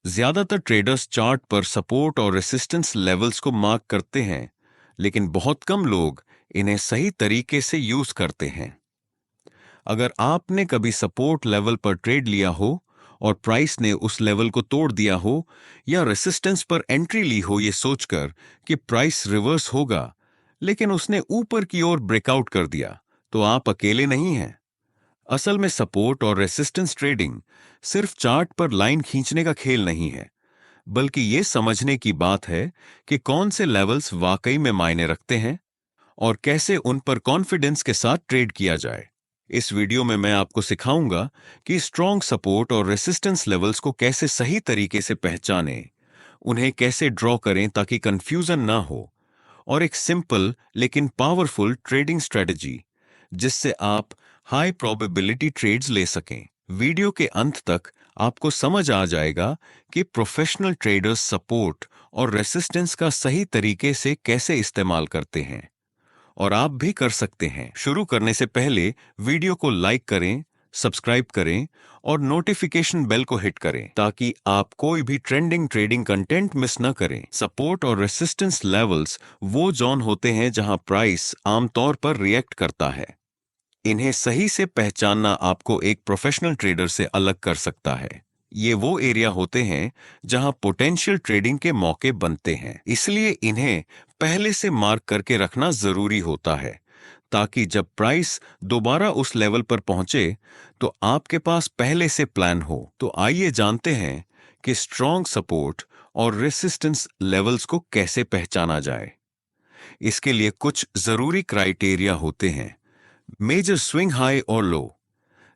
ज्यादातर traders chart पर support और रेसिस्टेंस लेवल्स को मार्क करते हैं, लेकिन बहुत कम लोग इन्हें सही तरीके से यूज करते हैं। अगर आपने कभी सपोर्ट लेवल पर ट्रेड लिया हो और प्राइस ने उस लेवल को तोड़ दिया हो, या रेसिस्टेंस पर एंट्री ली हो ये सोचकर कि प्राइस रिवर्स होगा, लेकिन उसने ऊपर की ओर ब्रेकआउट कर दिया, तो आप अकेले नहीं हैं। असल में सपोर्ट और रेसिस्टेंस ट्रेडिंग सिर्फ चार्ट पर लाइन खींचने का खेल नहीं है, बल्कि ये समझने की बात है कि कौन से लेवल्स वाकई में मायने रखते हैं और कैसे उन पर कॉन्फिडेंस के साथ ट्रेड किया जाए। इस वीडियो में मैं आपको सिखाऊंगा कि स्ट्रॉन्ग सपोर्ट और रेसिस्टेंस लेवल्स को कैसे सही तरीके से पहचानें, उन्हें कैसे ड्रॉ करें ताकि कंफ्यूजन ना हो, और एक सिंपल लेकिन पावरफुल ट्रेडिंग स्ट्रेटजी जिससे आप हाई प्रोबेबिलिटी ट्रेड्स ले सकें। वीडियो के अंत तक आपको समझ आ जाएगा कि प्रोफेशनल ट्रेडर्स सपोर्ट और रेसिस्टेंस का सही तरीके से कैसे इस्तेमाल करते हैं, और आप भी कर सकते हैं। शुरू करने से पहले वीडियो को लाइक करें, सब्सक्राइब करें और नोटिफिकेशन बेल को हिट करें ताकि आप कोई भी ट्रेंडिंग ट्रेडिंग कंटेंट मिस न करें। सपोर्ट और रेसिस्टेंस लेवल्स वो जोन होते हैं जहां प्राइस आमतौर पर रिएक्ट करता है। इन्हें सही से पहचानना आपको एक प्रोफेशनल ट्रेडर से अलग कर सकता है। ये वो एरिया होते हैं जहां पोटेंशियल ट्रेडिंग के मौके बनते हैं, इसलिए इन्हें पहले से मार्क करके रखना जरूरी होता है ताकि जब प्राइस दोबारा उस लेवल पर पहुंचे तो आपके पास पहले से प्लान हो। तो आइए जानते हैं कि स्ट्रॉन्ग सपोर्ट और रेसिस्टेंस लेवल्स को कैसे पहचाना जाए। इसके लिए कुछ जरूरी क्राइटेरिया होते हैं। मेजर स्विंग हाई और लो।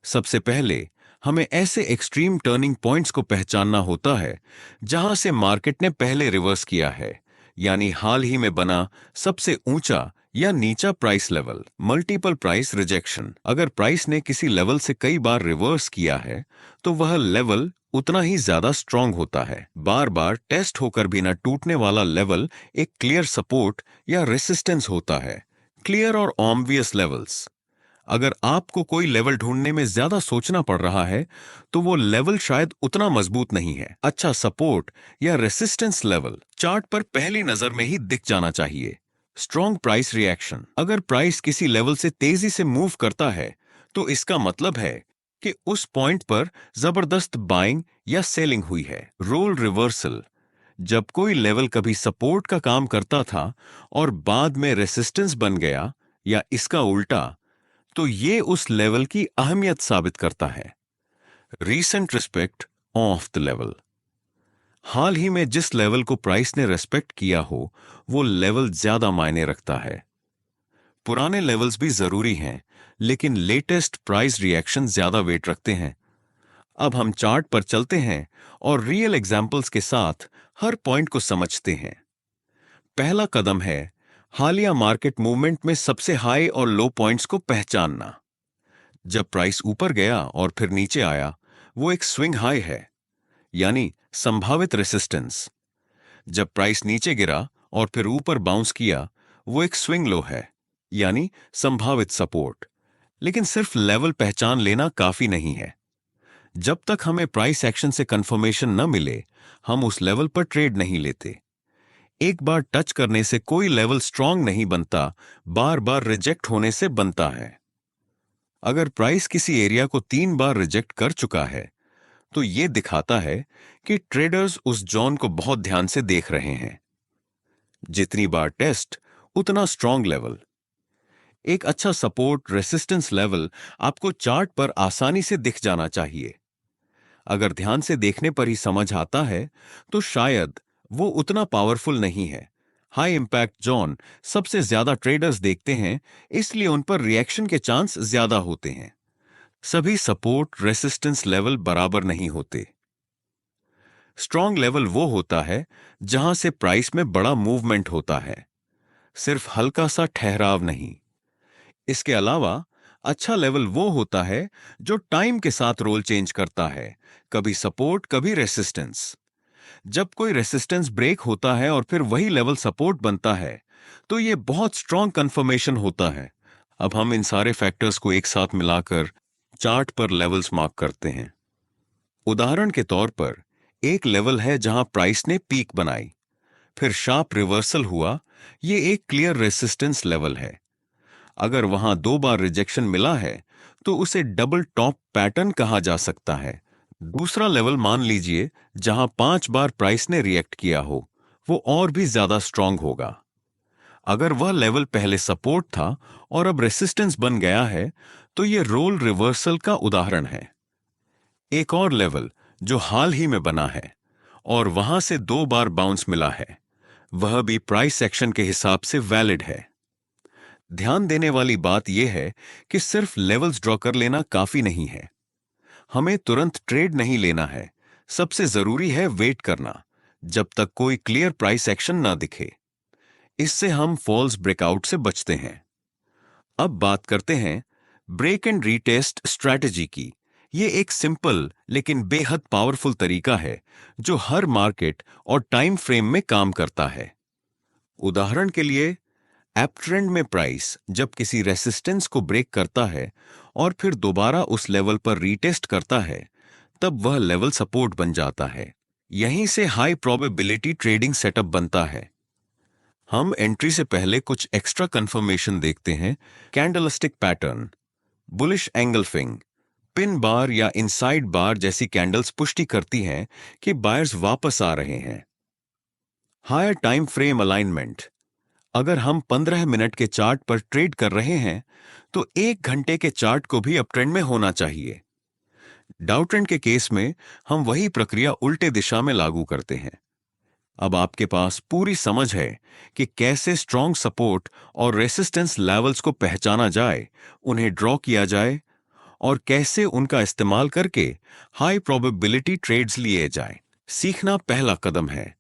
सबसे पहले हमें ऐसे एक्सट्रीम टर्निंग पॉइंट्स को पहचानना होता है जहां से मार्केट ने पहले रिवर्स किया है, यानी हाल ही में बना सबसे ऊंचा या नीचा price level. Multiple price rejection. अगर प्राइस ने किसी लेवल से कई बार रिवर्स किया है तो वह लेवल उतना ही ज्यादा स्ट्रांग होता है। बार बार टेस्ट होकर भी न टूटने वाला लेवल एक क्लियर सपोर्ट या रेसिस्टेंस होता है। क्लियर और ऑब्वियस लेवल्स। अगर आपको कोई लेवल ढूंढने में ज्यादा सोचना पड़ रहा है तो वो लेवल शायद उतना मजबूत नहीं है। अच्छा सपोर्ट या रेसिस्टेंस लेवल चार्ट पर पहली नजर में ही दिख जाना चाहिए। Strong price reaction. अगर प्राइस किसी लेवल से तेजी से मूव करता है तो इसका मतलब है कि उस पॉइंट पर जबरदस्त बाइंग या सेलिंग हुई है। Role reversal. जब कोई लेवल कभी सपोर्ट का काम करता था और बाद में रेसिस्टेंस बन गया, या इसका उल्टा, तो ये उस लेवल की अहमियत साबित करता है। Recent respect of the level. हाल ही में जिस लेवल को प्राइस ने रेस्पेक्ट किया हो वो लेवल ज्यादा मायने रखता है। पुराने लेवल्स भी जरूरी हैं, लेकिन लेटेस्ट प्राइस रिएक्शन ज्यादा वेट रखते हैं। अब हम चार्ट पर चलते हैं और रियल एग्जाम्पल्स के साथ हर पॉइंट को समझते हैं। पहला कदम है हालिया मार्केट मूवमेंट में सबसे हाई और लो पॉइंट्स को पहचानना। जब प्राइस ऊपर गया और फिर नीचे आया, वो एक स्विंग हाई है, यानी संभावित रेसिस्टेंस। जब प्राइस नीचे गिरा और फिर ऊपर बाउंस किया, वो एक स्विंग लो है, यानी संभावित सपोर्ट। लेकिन सिर्फ लेवल पहचान लेना काफी नहीं है। जब तक हमें प्राइस एक्शन से कंफर्मेशन न मिले, हम उस लेवल पर ट्रेड नहीं लेते। एक बार टच करने से कोई लेवल स्ट्रांग नहीं बनता, बार बार रिजेक्ट होने से बनता है। अगर प्राइस किसी एरिया को 3 बार रिजेक्ट कर चुका है तो यह दिखाता है कि ट्रेडर्स उस जोन को बहुत ध्यान से देख रहे हैं। जितनी बार टेस्ट उतना स्ट्रांग लेवल। एक अच्छा सपोर्ट रेसिस्टेंस लेवल आपको चार्ट पर आसानी से दिख जाना चाहिए। अगर ध्यान से देखने पर ही समझ आता है तो शायद वो उतना पावरफुल नहीं है। हाई इंपैक्ट जोन सबसे ज्यादा ट्रेडर्स देखते हैं, इसलिए उन पर रिएक्शन के चांस ज्यादा होते हैं। सभी सपोर्ट रेसिस्टेंस लेवल बराबर नहीं होते। स्ट्रॉन्ग लेवल वो होता है जहां से प्राइस में बड़ा मूवमेंट होता है, सिर्फ हल्का सा ठहराव नहीं। इसके अलावा अच्छा लेवल वो होता है जो टाइम के साथ रोल चेंज करता है, कभी सपोर्ट कभी रेसिस्टेंस। जब कोई रेसिस्टेंस ब्रेक होता है और फिर वही लेवल सपोर्ट बनता है तो ये बहुत स्ट्रॉन्ग कंफर्मेशन होता है। अब हम इन सारे फैक्टर्स को एक साथ मिलाकर चार्ट पर लेवल्स मार्क करते हैं। उदाहरण के तौर पर एक लेवल है जहां प्राइस ने पीक बनाई, फिर शार्प रिवर्सल हुआ, ये एक क्लियर रेसिस्टेंस लेवल है। अगर वहां 2 बार रिजेक्शन मिला है तो उसे डबल टॉप पैटर्न कहा जा सकता है। दूसरा लेवल मान लीजिए जहां 5 बार प्राइस ने रिएक्ट किया हो, वो और भी ज्यादा स्ट्रांग होगा। अगर वह लेवल पहले सपोर्ट था और अब रेसिस्टेंस बन गया है, तो ये रोल रिवर्सल का उदाहरण है। एक और लेवल जो हाल ही में बना है और वहां से 2 बार बाउंस मिला है, वह भी प्राइस एक्शन के हिसाब से वैलिड है। ध्यान देने वाली बात यह है कि सिर्फ लेवल्स ड्रॉ कर लेना काफी नहीं है। हमें तुरंत ट्रेड नहीं लेना है। सबसे जरूरी है वेट करना, जब तक कोई क्लियर प्राइस एक्शन ना दिखे। इससे हम फॉल्स ब्रेकआउट से बचते हैं। अब बात करते हैं ब्रेक एंड रीटेस्ट स्ट्रैटेजी की। ये एक सिंपल लेकिन बेहद पावरफुल तरीका है जो हर मार्केट और टाइम फ्रेम में काम करता है। उदाहरण के लिए, अप ट्रेंड में प्राइस जब किसी रेसिस्टेंस को ब्रेक करता है और फिर दोबारा उस लेवल पर रीटेस्ट करता है, तब वह लेवल सपोर्ट बन जाता है। यहीं से हाई प्रोबेबिलिटी ट्रेडिंग सेटअप बनता है। हम एंट्री से पहले कुछ एक्स्ट्रा कंफर्मेशन देखते हैं। Candlestick pattern, bullish engulfing, pin bar या इनसाइड बार जैसी कैंडल्स पुष्टि करती हैं कि बायर्स वापस आ रहे हैं। हायर टाइम फ्रेम अलाइनमेंट, अगर हम 15 मिनट के चार्ट पर ट्रेड कर रहे हैं तो 1 घंटे के चार्ट को भी अपट्रेंड में होना चाहिए। डाउट्रेंड के केस में हम वही प्रक्रिया उल्टे दिशा में लागू करते हैं। अब आपके पास पूरी समझ है कि कैसे स्ट्रॉन्ग सपोर्ट और रेसिस्टेंस लेवल्स को पहचाना जाए, उन्हें ड्रॉ किया जाए और कैसे उनका इस्तेमाल करके हाई प्रोबेबिलिटी ट्रेड्स लिए जाएं। सीखना पहला कदम है।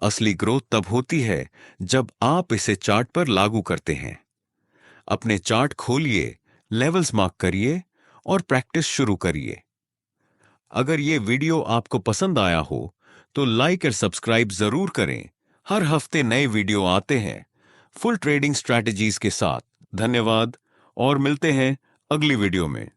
असली ग्रोथ तब होती है जब आप इसे चार्ट पर लागू करते हैं। अपने चार्ट खोलिए, लेवल्स मार्क करिए और प्रैक्टिस शुरू करिए। अगर ये वीडियो आपको पसंद आया हो तो लाइक और सब्सक्राइब जरूर करें। हर हफ्ते नए वीडियो आते हैं फुल ट्रेडिंग स्ट्रैटेजीज के साथ। धन्यवाद और मिलते हैं अगली वीडियो में।